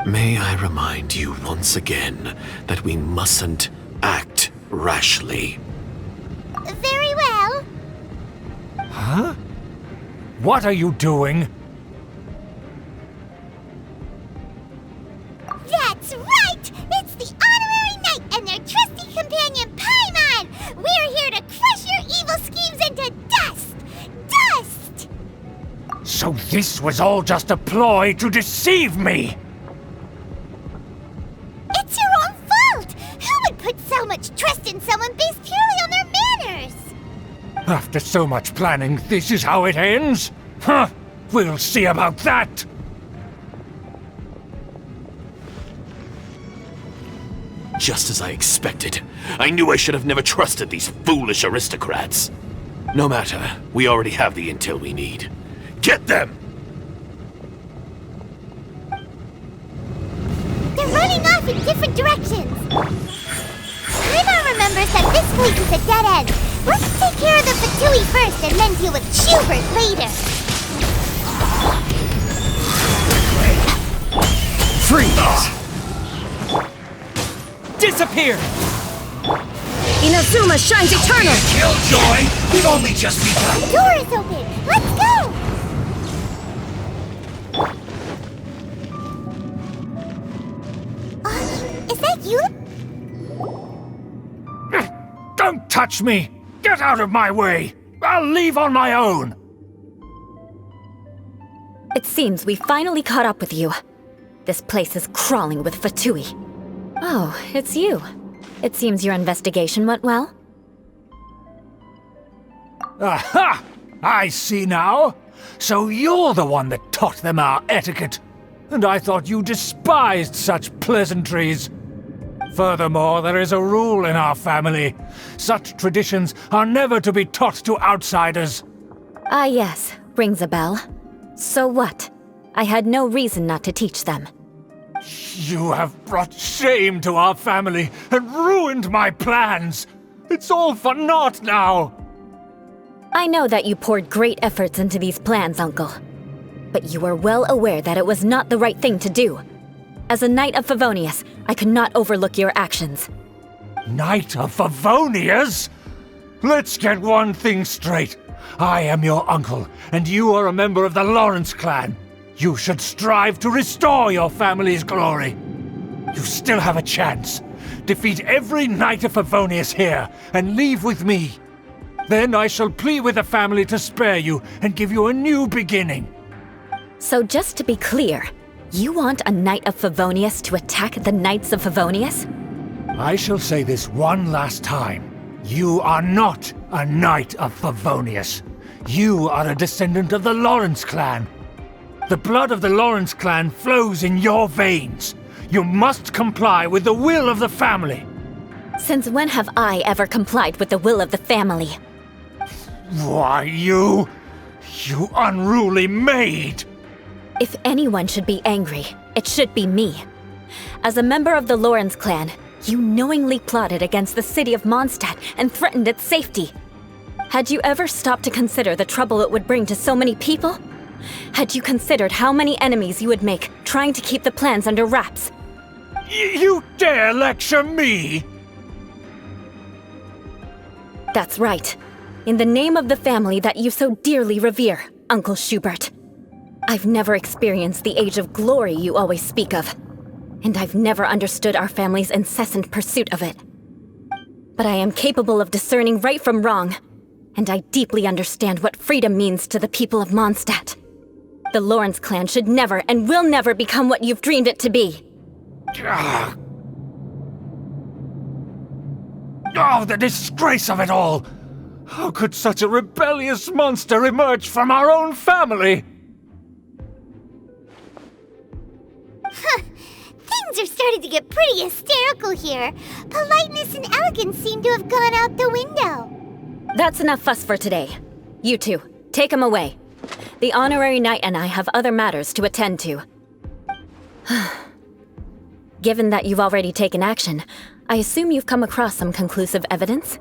May I remind you once again that we mustn't act rashly. Very well. Huh? What are you doing? That's right! It's the Honorary Knight and their trusty companion Paimon! We're here to crush your evil schemes into dust! Dust! So this was all just a ploy to deceive me! It's your own fault! Who would put so much trust in someone based purely on their manners? After so much planning, this is how it ends? Huh! We'll see about that! Just as I expected. I knew I should have never trusted these foolish aristocrats. No matter, we already have the intel we need. Get them! They're running off in different directions. Paimon remembers that this place is a dead end. Let's take care of the Fatui first and then deal with Schubert later. Freeze! Disappear! Inazuma shines eternal! Killjoy! We've only just begun! The door is open! Let's go! Is that you? Don't touch me! Get out of my way! I'll leave on my own! It seems we finally caught up with you. This place is crawling with Fatui. Oh, it's you. It seems your investigation went well. Aha! I see now! So you're the one that taught them our etiquette. And I thought you despised such pleasantries. Furthermore, there is a rule in our family. Such traditions are never to be taught to outsiders. Ah yes, rings a bell. So what? I had no reason not to teach them. You have brought shame to our family and ruined my plans. It's all for naught now. I know that you poured great efforts into these plans, Uncle. But you are well aware that it was not the right thing to do. As a Knight of Favonius, I could not overlook your actions. Knight of Favonius? Let's get one thing straight. I am your uncle, and you are a member of the Lawrence clan. You should strive to restore your family's glory. You still have a chance. Defeat every Knight of Favonius here, and leave with me. Then I shall plead with the family to spare you and give you a new beginning. So just to be clear, you want a Knight of Favonius to attack the Knights of Favonius? I shall say this one last time. You are not a Knight of Favonius. You are a descendant of the Lawrence clan. The blood of the Lawrence clan flows in your veins. You must comply with the will of the family. Since when have I ever complied with the will of the family? Why, you You unruly maid! If anyone should be angry, it should be me. As a member of the Lawrence clan, you knowingly plotted against the city of Mondstadt and threatened its safety. Had you ever stopped to consider the trouble it would bring to so many people? Had you considered how many enemies you would make trying to keep the plans under wraps? You dare lecture me? That's right. In the name of the family that you so dearly revere, Uncle Schubert. I've never experienced the age of glory you always speak of. And I've never understood our family's incessant pursuit of it. But I am capable of discerning right from wrong, and I deeply understand what freedom means to the people of Mondstadt. The Lawrence clan should never and will never become what you've dreamed it to be. Oh, the disgrace of it all! How could such a rebellious monster emerge from our own family? Things are starting to get pretty hysterical here. Politeness and elegance seem to have gone out the window. That's enough fuss for today. You two, take him away. The honorary knight and I have other matters to attend to. Given that you've already taken action, I assume you've come across some conclusive evidence?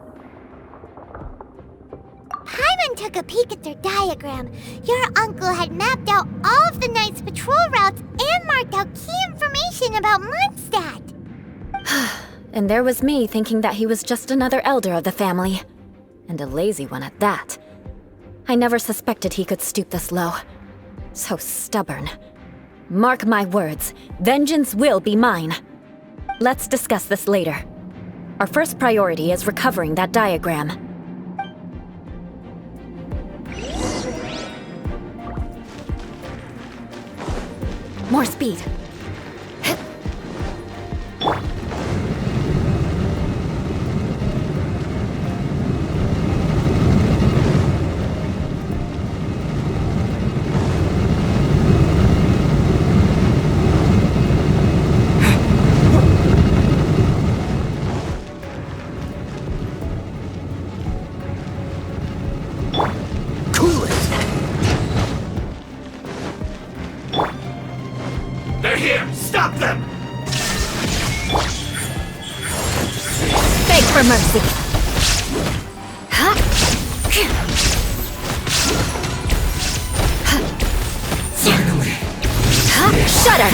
Paimon took a peek at their diagram. Your uncle had mapped out all of the Knight's patrol routes and marked out key information about Mondstadt. And there was me thinking that he was just another elder of the family. And a lazy one at that. I never suspected he could stoop this low. So stubborn. Mark my words, vengeance will be mine. Let's discuss this later. Our first priority is recovering that diagram. More speed. For mercy. Finally. Shudder.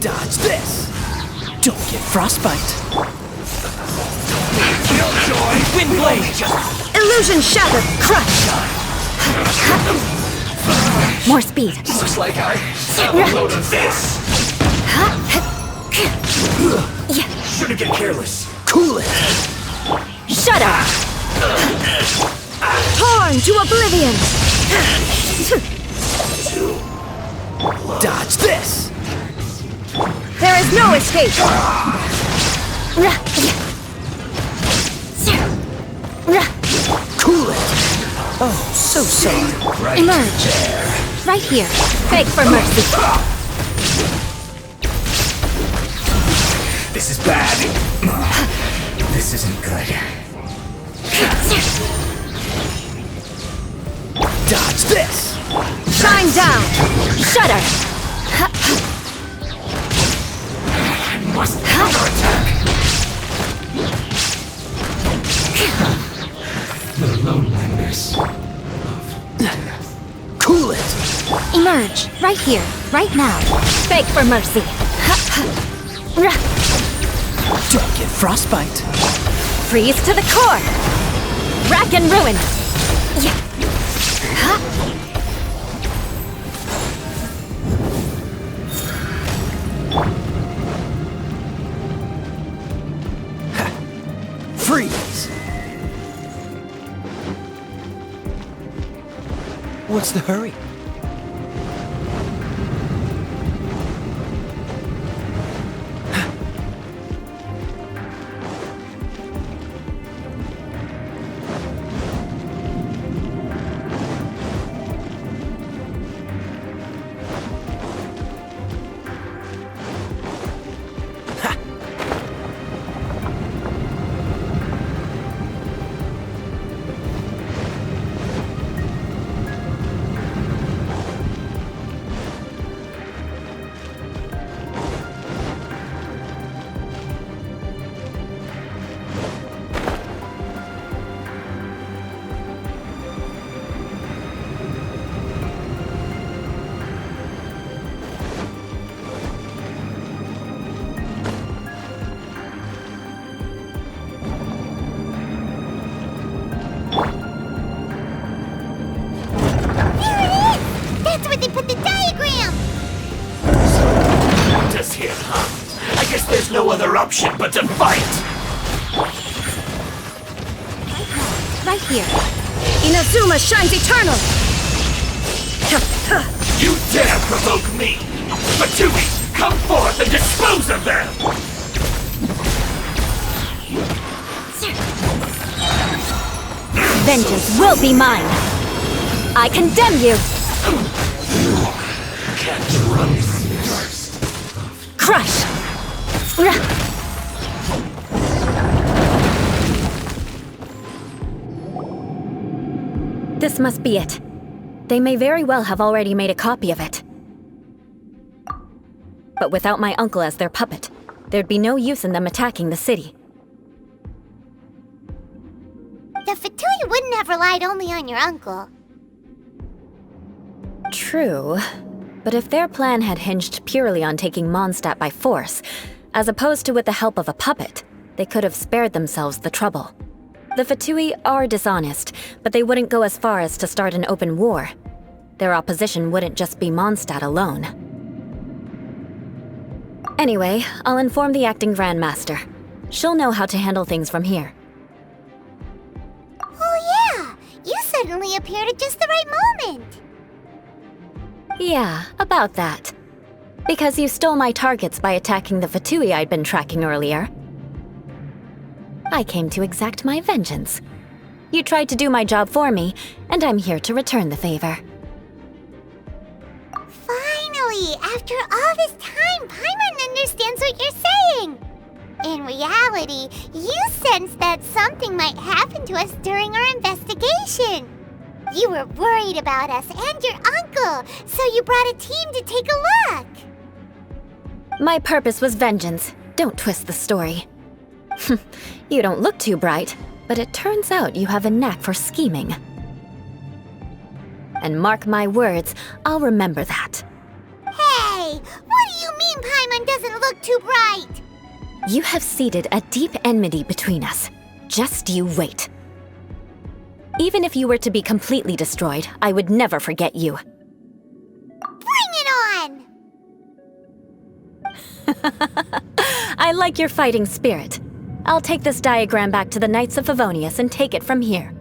Dodge this. Don't get frostbite. Windblade! Illusion shattered! Crush! More speed. Looks like I have a load of this. Shouldn't get careless. Cool it. Shudder! Torn to oblivion! Dodge this! There is no escape! Cool it! Oh, so sorry. Right Emerge. there. Right here. Beg for mercy. This is bad. This isn't good. Dodge this! Shine down! Shudder! I must counterattack! The loneliness of death. Cool it! Emerge. Right here. Right now. Beg for mercy. Don't get frostbite. Freeze to the core! Rack and ruin! Freeze! What's the hurry? There's no other option but to fight! Right here. Inazuma shines eternal! You dare provoke me! Fatui, come forth and dispose of them! Vengeance will be mine! I condemn you! Can't run first. Crush! This must be it. They may very well have already made a copy of it. But without my uncle as their puppet, there'd be no use in them attacking the city. The Fatui wouldn't have relied only on your uncle. True. But if their plan had hinged purely on taking Mondstadt by force, as opposed to with the help of a puppet, they could have spared themselves the trouble. The Fatui are dishonest, but they wouldn't go as far as to start an open war. Their opposition wouldn't just be Mondstadt alone. Anyway, I'll inform the acting Grandmaster. She'll know how to handle things from here. Oh yeah! You suddenly appeared at just the right moment! Yeah, about that. Because you stole my targets by attacking the Fatui I'd been tracking earlier. I came to exact my vengeance. You tried to do my job for me, and I'm here to return the favor. Finally! After all this time, Paimon understands what you're saying! In reality, you sensed that something might happen to us during our investigation. You were worried about us and your uncle, so you brought a team to take a look. My purpose was vengeance. Don't twist the story. You don't look too bright, but it turns out you have a knack for scheming. And mark my words, I'll remember that. Hey! What do you mean Paimon doesn't look too bright? You have seeded a deep enmity between us. Just you wait. Even if you were to be completely destroyed, I would never forget you. Bring it on! I like your fighting spirit. I'll take this diagram back to the Knights of Favonius and take it from here.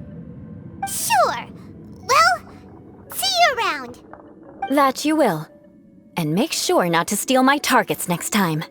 Sure. Well, see you around. That you will. And make sure not to steal my targets next time.